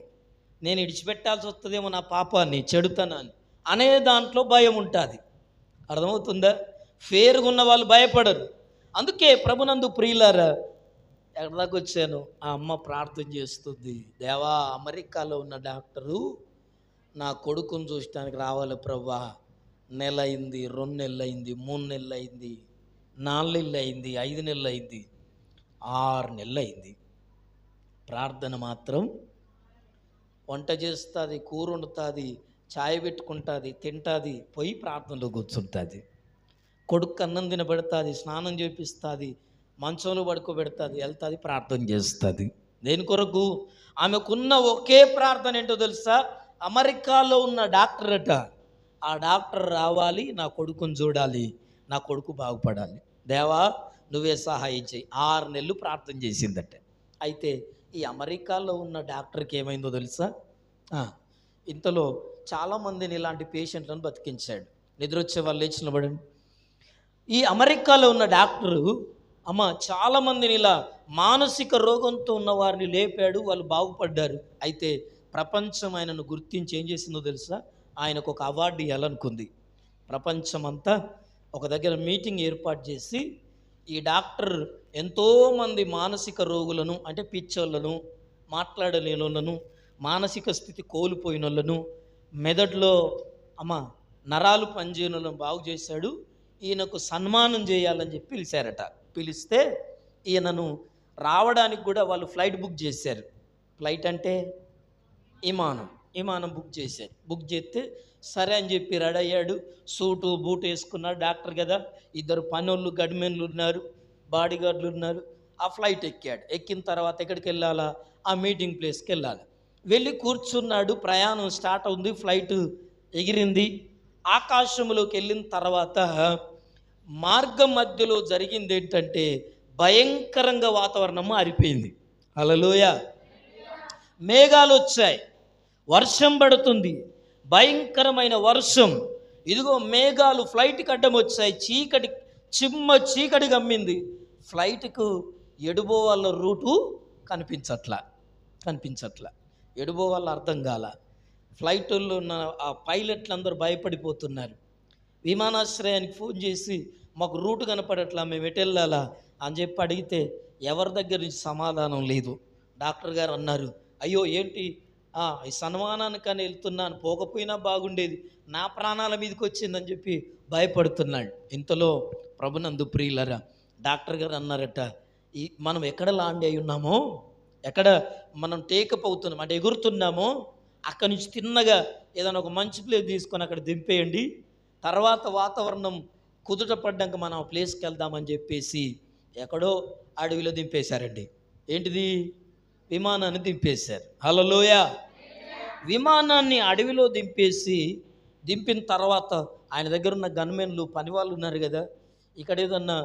నేను ఇడిచిపెట్టాల్సి వస్తుందేమో నా పాపాన్ని, చెడుతనాన్ని అనే దాంట్లో భయం ఉంటుంది. అర్థమవుతుందా? ఫేర్గా ఉన్న వాళ్ళు భయపడరు. అందుకే ప్రభునందు ప్రియులారా, ఎక్కడి దాకా వచ్చాను, ఆ అమ్మ ప్రార్థన చేస్తుంది, దేవా అమెరికాలో ఉన్న డాక్టరు నా కొడుకుని చూడటానికి రావాలి ప్రభువా. నెల అయింది, 2 నెలలు అయింది, 3 నెలలు అయింది, 4 నెలలు అయింది, 5 నెలలు అయింది, 6 నెలలు అయింది. ప్రార్థన మాత్రం వంట చేస్తుంది, కూర వండుతుంది, ఛాయ్ పెట్టుకుంటుంది, తింటుంది, పోయి ప్రార్థనలో కూర్చుంటుంది. కొడుకు అన్నం తినబెడుతుంది, స్నానం చేపిస్తుంది, మంచంలో పడుకోబెడుతుంది, వెళ్తుంది, ప్రార్థన చేస్తుంది. దేని కొరకు? ఆమెకున్న ఒకే ప్రార్థన ఏంటో తెలుసా? అమెరికాలో ఉన్న డాక్టర్ అట, ఆ డాక్టర్ రావాలి, నా కొడుకుని చూడాలి, నా కొడుకు బాగుపడాలి, దేవా నువ్వే సహాయం చేయి. 6 నెలలు ప్రార్థన చేసిందట. అయితే ఈ అమెరికాలో ఉన్న డాక్టర్కి ఏమైందో తెలుసా? ఇంతలో చాలామందిని ఇలాంటి పేషెంట్లను బతికించాడు. నిద్ర వచ్చే వాళ్ళు లేచి నిలబడండి. ఈ అమెరికాలో ఉన్న డాక్టరు చాలామందిని ఇలా మానసిక రోగంతో ఉన్న వారిని లేపాడు, వాళ్ళు బాగుపడ్డారు. అయితే ప్రపంచం ఆయనను గుర్తించి ఏం చేసిందో తెలుసా? ఆయనకు ఒక అవార్డు ఇవ్వాలనుకుంది. ప్రపంచమంతా ఒక దగ్గర మీటింగ్ ఏర్పాటు చేసి, ఈ డాక్టర్ ఎంతోమంది మానసిక రోగులను, అంటే పిచ్చోళ్ళను, మాట్లాడలేని వాళ్ళను, మానసిక స్థితి కోల్పోయిన వాళ్ళను, మెదడులో నరాలు పనిచేయని వాళ్ళను బాగు చేశాడు, ఈయనకు సన్మానం చేయాలని చెప్పి పిలిచారట. పిలిస్తే ఈయనను రావడానికి కూడా వాళ్ళు ఫ్లైట్ బుక్ చేశారు. ఫ్లైట్ అంటే విమానం బుక్ చేశారు. బుక్ చేస్తే సరే అని చెప్పి రెడీ అయ్యాడు, సూటు బూటు వేసుకున్నాడు. డాక్టర్ కదా, 2 పనోళ్ళు గడిమెన్లు ఉన్నారు, బాడీ గార్డులు ఉన్నారు. ఆ ఫ్లైట్ ఎక్కాడు. ఎక్కిన తర్వాత ఎక్కడికి వెళ్ళాలా? ఆ మీటింగ్ ప్లేస్కి వెళ్ళాలి. వెళ్ళి కూర్చున్నాడు. ప్రయాణం స్టార్ట్ అవుతుంది, ఫ్లైట్ ఎగిరింది. ఆకాశంలోకి వెళ్ళిన తర్వాత మార్గం మధ్యలో జరిగింది ఏంటంటే, భయంకరంగా వాతావరణం మారిపోయింది. హల్లెలూయా. మేఘాలు వచ్చాయి, వర్షం పడుతుంది, భయంకరమైన వర్షం. ఇదిగో మేఘాలు ఫ్లైట్కి అడ్డం వచ్చాయి, చీకటి గమ్మింది. ఫ్లైట్కు ఎడుబోవాళ్ళ రూటు కనిపించట్లా. ఎడుబోవాళ్ళ అర్థం కాల. ఫ్లైట్లో ఉన్న ఆ పైలట్లు అందరూ భయపడిపోతున్నారు. విమానాశ్రయానికి ఫోన్ చేసి, మాకు రూటు కనపడట్లా, మేము ఎటు వెళ్ళాలా అని చెప్పి అడిగితే ఎవరి దగ్గర నుంచి సమాధానం లేదు. డాక్టర్ గారు అన్నారు, అయ్యో ఏంటి ఈ సన్మానానికని వెళ్తున్నాను, పోకపోయినా బాగుండేది, నా ప్రాణాల మీదకి వచ్చిందని చెప్పి భయపడుతున్నాడు. ఇంతలో ప్రభునందు ప్రియులరా, డాక్టర్ గారు అన్నారట, మనం ఎక్కడ లాండ్ అయి ఉన్నామో, ఎక్కడ మనం టేకప్ అవుతున్నాం అంటే ఎగురుతున్నామో, అక్కడి నుంచి తిన్నగా ఏదైనా ఒక మంచి ప్లేస్ తీసుకొని అక్కడ దింపేయండి, తర్వాత వాతావరణం కుదుట పడ్డాక మనం ఆ ప్లేస్కి వెళ్దామని చెప్పేసి ఎక్కడో అడవిలో దింపేశారండి. ఏంటిది? విమానాన్ని దింపేశారు. హల్లెలూయా. విమానాన్ని అడవిలో దింపిన తర్వాత ఆయన దగ్గర ఉన్న గన్మెన్లు, పని వాళ్ళు ఉన్నారు కదా, ఇక్కడ ఏదన్నా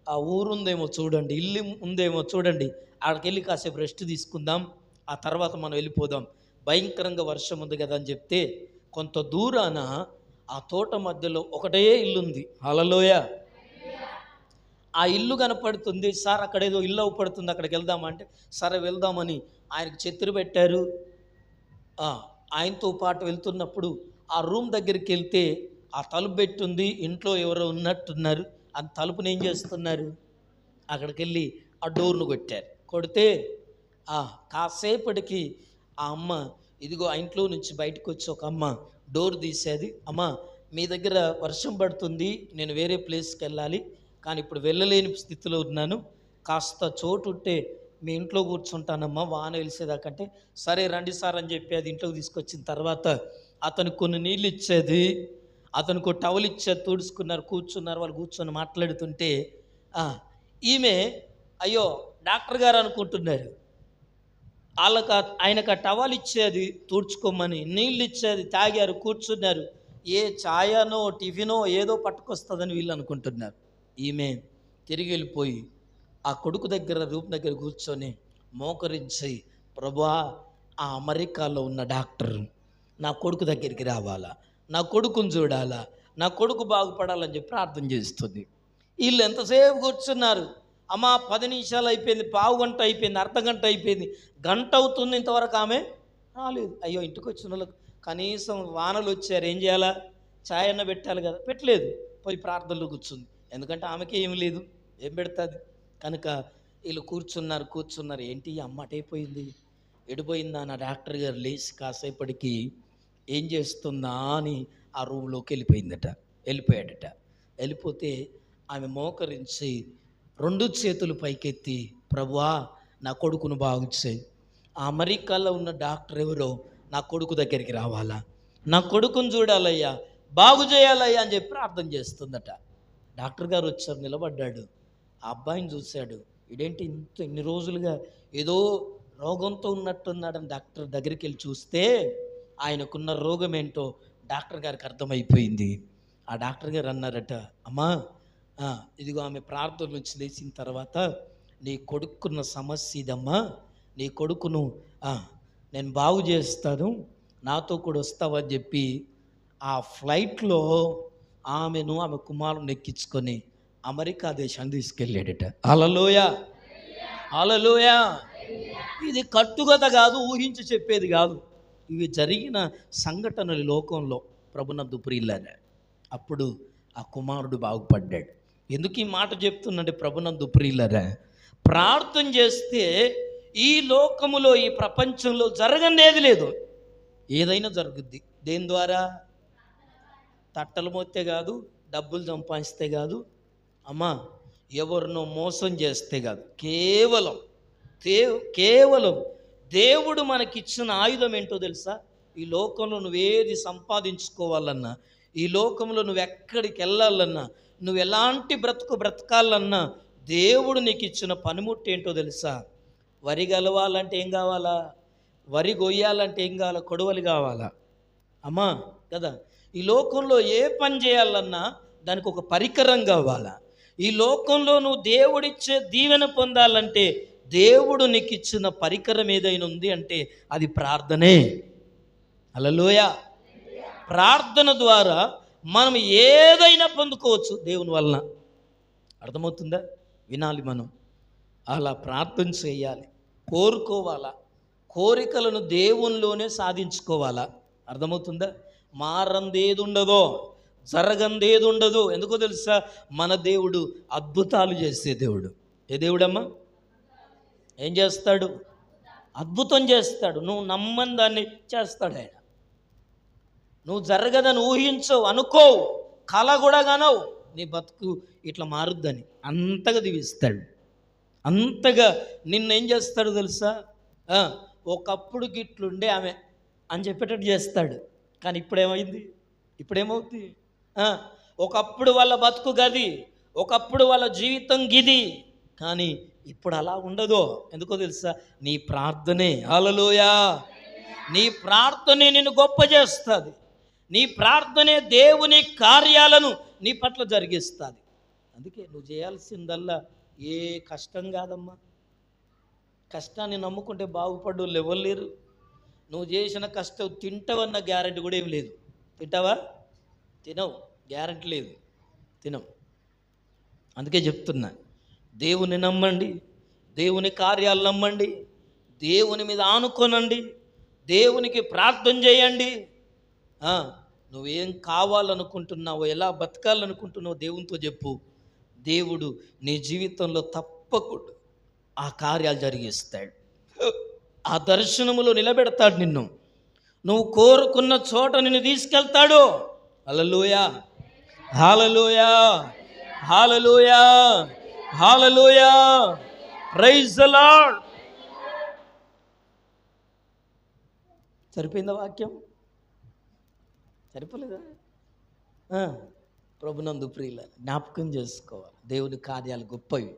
ఆ ఊరు ఉందేమో చూడండి, ఇల్లు ఉందేమో చూడండి, అక్కడికి వెళ్ళి కాసేపు రెస్ట్ తీసుకుందాం, ఆ తర్వాత మనం వెళ్ళిపోదాం, భయంకరంగా వర్షం ఉంది కదా అని చెప్తే, కొంత దూరాన ఆ తోట మధ్యలో ఒకటే ఇల్లు ఉంది. హల్లెలూయా. ఆ ఇల్లు కనపడుతుంది. సార్ అక్కడ ఏదో ఇల్లు అవపడుతుంది, అక్కడికి వెళ్దామంటే సరే వెళ్దామని ఆయనకు ఛత్రి పెట్టారు. ఆయనతో పాటు వెళ్తున్నప్పుడు ఆ రూమ్ దగ్గరికి వెళ్తే ఆ తలుపు పెట్టుంది, ఇంట్లో ఎవరో ఉన్నట్టున్నారు. ఆ తలుపుని ఏం చేస్తున్నారు? అక్కడికి వెళ్ళి ఆ డోర్ను కొడితే కాసేపటికి ఆ అమ్మ, ఇదిగో ఆ ఇంట్లో నుంచి బయటకు వచ్చి ఒక అమ్మ డోర్ తీసేది, అమ్మ మీ దగ్గర వర్షం పడుతుంది, నేను వేరే ప్లేస్కి వెళ్ళాలి, కానీ ఇప్పుడు వెళ్ళలేని స్థితిలో ఉన్నాను, కాస్త చోటు ఉంటే మీ ఇంట్లో కూర్చుంటానమ్మా, వాన వెలిసేదాకంటే సరే రండి సార్ అని చెప్పి అది ఇంట్లోకి తీసుకొచ్చిన తర్వాత అతనికి కొన్ని నీళ్ళు ఇచ్చేది, అతనికి ఒక టవల్ ఇచ్చేది, తుడుచుకున్నారు, కూర్చున్నారు. వాళ్ళు కూర్చొని మాట్లాడుతుంటే ఈమె అయ్యో డాక్టర్ గారు అనుకుంటున్నారు. ఆయనకు ఆ టవల్ ఇచ్చేది తుడుచుకోమని, నీళ్ళు ఇచ్చేది, తాగారు, కూర్చున్నారు. ఏ ఛాయనో టిఫినో ఏదో పట్టుకొస్తుందని వీళ్ళు అనుకుంటున్నారు. ఈమె తిరిగి వెళ్ళిపోయి ఆ కొడుకు దగ్గర రూమ్ దగ్గర కూర్చొని మోకరించి, ప్రభువా ఆ అమెరికాలో ఉన్న డాక్టర్ నా కొడుకు దగ్గరికి రావాలా, నా కొడుకుని చూడాలా, నా కొడుకు బాగుపడాలని చెప్పి ప్రార్థన చేస్తుంది. వీళ్ళు ఎంతసేపు కూర్చున్నారు. అమ్మ 10 నిమిషాలు అయిపోయింది, పావు గంట అయిపోయింది, అర్ధ గంట అయిపోయింది, గంట అవుతుంది, ఇంతవరకు ఆమె రాలేదు. అయ్యో, ఇంటికి వచ్చిన వాళ్ళకి కనీసం వానలు వచ్చారు, ఏం చేయాలా? ఛాయ్ అన్న పెట్టాలి కదా, పెట్టలేదు. పోయి ప్రార్థనలో కూర్చుంది. ఎందుకంటే ఆమెకే ఏం లేదు, ఏం పెడుతుంది కనుక. వీళ్ళు కూర్చున్నారు. ఏంటి అమ్మ అటైపోయింది, ఎడిపోయిందా? నా డాక్టర్ గారు లేచి కాసేపటికి ఏం చేస్తుందా అని ఆ రూమ్లోకి వెళ్ళిపోయాడట. వెళ్ళిపోతే ఆమె మోకరించి 2 చేతులు పైకెత్తి, ప్రభువా నా కొడుకును బాగు చేయి. ఆ అమెరికాలో ఉన్న డాక్టర్ ఎవరో నా కొడుకు దగ్గరికి రావాలా, నా కొడుకును చూడాలయ్యా, బాగు చేయాలయ్యా అని చెప్పి ప్రార్థన చేస్తుందట. డాక్టర్ గారు వచ్చారు, నిలబడ్డాడు. ఆ అబ్బాయిని చూశాడు. ఇదేంటి ఇన్ని రోజులుగా ఏదో రోగంతో ఉన్నట్టున్నాడని డాక్టర్ దగ్గరికి వెళ్ళి చూస్తే ఆయనకున్న రోగం ఏంటో డాక్టర్ గారికి అర్థమైపోయింది. ఆ డాక్టర్ గారు అన్నారట, అమ్మా ఇదిగో ఆమె ప్రార్థన నుంచి లేచిన తర్వాత, నీ కొడుకున్న సమస్య ఇదమ్మా, నీ కొడుకును నేను బాగు చేస్తాను, నాతో కూడా వస్తావని చెప్పి ఆ ఫ్లైట్లో ఆమె కుమారుని ఎక్కించుకొని అమెరికా దేశాన్ని తీసుకెళ్ళాడట. హల్లెలూయా, హల్లెలూయా. ఇది కట్టుకథ కాదు, ఊహించి చెప్పేది కాదు. ఇవి జరిగిన సంఘటనలు లోకంలో. ప్రభునందు ప్రియులారా, అప్పుడు ఆ కుమారుడు బాగుపడ్డాడు. ఎందుకు ఈ మాట చెప్తున్నంటే, ప్రభునందు ప్రియులారా, ప్రార్థన చేస్తే ఈ లోకములో, ఈ ప్రపంచంలో జరగనేది లేదు. ఏదైనా జరుగుద్ది. దేని ద్వారా? తట్టలు మోస్తే కాదు, డబ్బులు సంపాదిస్తే కాదు, అమ్మా ఎవరినో మోసం చేస్తే కాదు, కేవలం దేవుడు మనకిచ్చిన ఆయుధం ఏంటో తెలుసా? ఈ లోకంలో నువ్వేది సంపాదించుకోవాలన్నా, ఈ లోకంలో నువ్వు ఎక్కడికి వెళ్ళాలన్నా, నువ్వు ఎలాంటి బ్రతకాలన్నా, దేవుడు నీకు ఇచ్చిన పనిముట్టు ఏంటో తెలుసా? వరి గలవాలంటే ఏం కావాలా? వరి కొయ్యాలంటే ఏం కావాలా? కొడవలి కావాలా? అమ్మా కదా. ఈ లోకంలో ఏ పని చేయాలన్నా దానికి ఒక పరికరం కావాలా? ఈ లోకంలో నువ్వు దేవుడిచ్చే దీవెన పొందాలంటే దేవుడు నీకు ఇచ్చిన పరికరం ఏదైనా ఉంది అంటే అది ప్రార్థనే. హల్లెలూయా. ప్రార్థన ద్వారా మనం ఏదైనా పొందుకోవచ్చు దేవుని వలన. అర్థమవుతుందా? వినాలి మనం. అలా ప్రార్థన చేయాలి, కోరుకోవాలా, కోరికలను దేవునిలోనే సాధించుకోవాలా. అర్థమవుతుందా? మారందేది ఉండదో, జరగందేది ఉండదు. ఎందుకో తెలుసా? మన దేవుడు అద్భుతాలు చేసే దేవుడు. ఏ దేవుడమ్మా? ఏం చేస్తాడు? అద్భుతం చేస్తాడు. నువ్వు నమ్మని దాన్ని చేస్తాడు ఆయన. నువ్వు జరగదని ఊహించవు, అనుకోవు, కల కూడా కానవు, నీ బతుకు ఇట్లా మారుద్దని అంతగా దీవిస్తాడు. అంతగా నిన్నేం చేస్తాడు తెలుసా? ఒకప్పుడు గిట్లుండే ఆమె అని చెప్పేటట్టు చేస్తాడు. కానీ ఇప్పుడేమైంది? ఇప్పుడేమవుతుంది? ఒకప్పుడు వాళ్ళ బతుకు గది, ఒకప్పుడు వాళ్ళ జీవితం గిది, కానీ ఇప్పుడు అలా ఉండదు. ఎందుకో తెలుసా? నీ ప్రార్థనే. హల్లెలూయా. నీ ప్రార్థనే నిన్ను గొప్ప చేస్తుంది. నీ ప్రార్థనే దేవుని కార్యాలను నీ పట్ల జరిగిస్తుంది. అందుకే నువ్వు చేయాల్సిందల్లా ఏ కష్టం కాదమ్మా. కష్టాన్ని నమ్ముకుంటే బాగుపడ్డోళ్ళు ఎవరు లేరు. నువ్వు చేసిన కష్టం తింటావన్న గ్యారెంటీ కూడా ఏం లేదు. తింటావా? తినవు, గ్యారెంటీ లేదు, తినవు. అందుకే చెప్తున్నా, దేవుని నమ్మండి, దేవుని కార్యాలు నమ్మండి, దేవుని మీద ఆనుకోనండి, దేవునికి ప్రార్థన చేయండి. నువ్వేం కావాలనుకుంటున్నావో, ఎలా బతకాలనుకుంటున్నావో దేవునితో చెప్పు. దేవుడు నీ జీవితంలో తప్పకుండా ఆ కార్యాలు జరిగిస్తాడు. ఆ దర్శనములో నిలబెడతాడు నిన్ను. నువ్వు కోరుకున్న చోట నిన్ను తీసుకెళ్తాడు. Hallelujah, hallelujah, hallelujah, hallelujah. Praise the lord. సరిపోయిందా వాక్యం? సరిపోలేదా? ప్రభునందు ప్రియుల జ్ఞాపకం చేసుకోవాలి, దేవుని కార్యాలు గొప్పవి.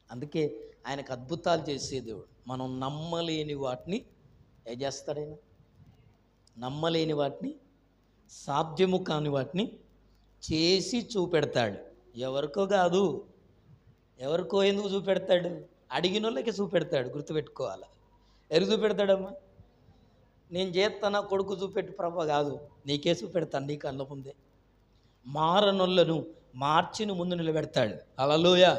అందుకే ఆయనకు అద్భుతాలు చేసే దేవుడు. మనం నమ్మలేని వాటిని ఏం చేస్తాడైనా? నమ్మలేని వాటిని, సాధ్యము కాని వాటిని చేసి చూపెడతాడు. ఎవరికో కాదు, ఎవరికో ఎందుకు చూపెడతాడు? అడిగిన వాళ్ళకి చూపెడతాడు. గుర్తుపెట్టుకోవాలి. ఎవరికి చూపెడతాడమ్మా? నేను చేస్తానా కొడుకు చూపెట్టు ప్రభా కాదు, నీకే చూపెడతాను నీ కళ్ళ ముందే. మారనొల్లను మార్చిని ముందు నిలబెడతాడు. హల్లెలూయా.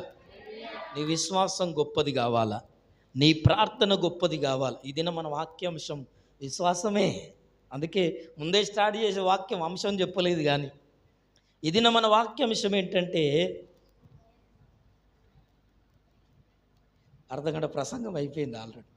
నీ విశ్వాసం గొప్పది కావాలా, నీ ప్రార్థన గొప్పది కావాలి. ఇది మన వాక్యాంశం విశ్వాసమే. అందుకే ముందే స్టార్ట్ చేసే వాక్యం అంశం చెప్పలేదు, కానీ ఇది మన వాక్యాంశం ఏంటంటే, అర్ధగంట ప్రసంగం అయిపోయింది ఆల్రెడీ.